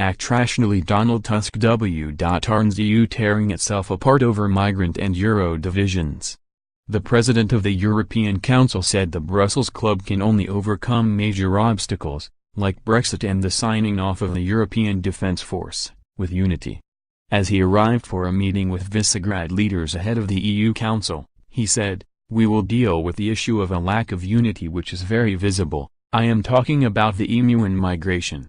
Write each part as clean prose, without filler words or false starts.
Act Rationally Donald Tusk w.arns EU tearing itself apart over migrant and Euro divisions. The President of the European Council said the Brussels Club can only overcome major obstacles, like Brexit and the signing off of the European Defence Force, with unity. As he arrived for a meeting with Visegrad leaders ahead of the EU Council, he said, "We will deal with the issue of a lack of unity which is very visible. I am talking about the EMU and migration.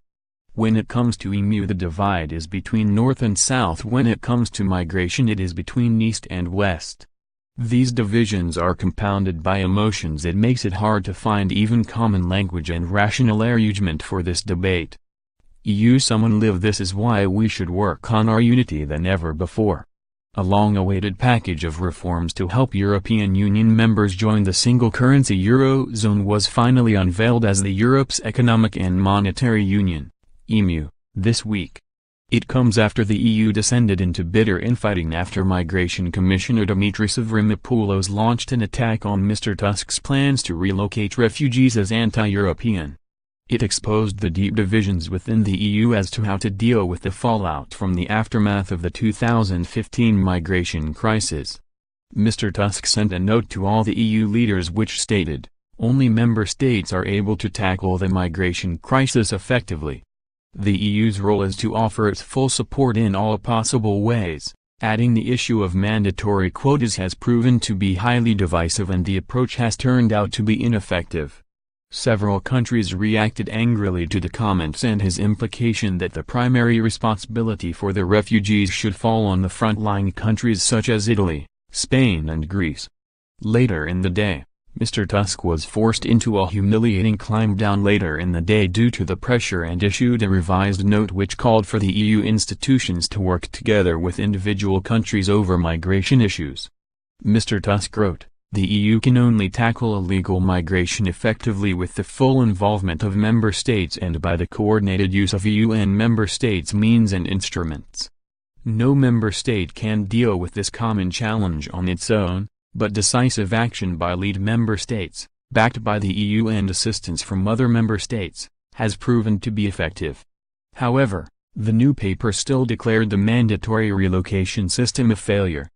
When it comes to EMU, the divide is between North and South. When it comes to migration, it is between East and West. These divisions are compounded by emotions that makes it hard to find even common language and rational argument for this debate. EU someone live. This is why we should work on our unity than ever before." A long-awaited package of reforms to help European Union members join the single currency Eurozone was finally unveiled as the Europe's Economic and Monetary Union, EMU, this week. It comes after the EU descended into bitter infighting after Migration Commissioner Dimitris Avramopoulos launched an attack on Mr. Tusk's plans to relocate refugees as anti-European. It exposed the deep divisions within the EU as to how to deal with the fallout from the aftermath of the 2015 migration crisis. Mr. Tusk sent a note to all the EU leaders which stated, "Only member states are able to tackle the migration crisis effectively. The EU's role is to offer its full support in all possible ways," adding the issue of mandatory quotas has proven to be highly divisive and the approach has turned out to be ineffective. Several countries reacted angrily to the comments and his implication that the primary responsibility for the refugees should fall on the frontline countries such as Italy, Spain and Greece. Later in the day, Mr. Tusk was forced into a humiliating climb down later in the day due to the pressure and issued a revised note which called for the EU institutions to work together with individual countries over migration issues. Mr. Tusk wrote, "The EU can only tackle illegal migration effectively with the full involvement of member states and by the coordinated use of EU and member states' means and instruments. No member state can deal with this common challenge on its own, but decisive action by lead member states, backed by the EU and assistance from other member states, has proven to be effective." However, the new paper still declared the mandatory relocation system a failure,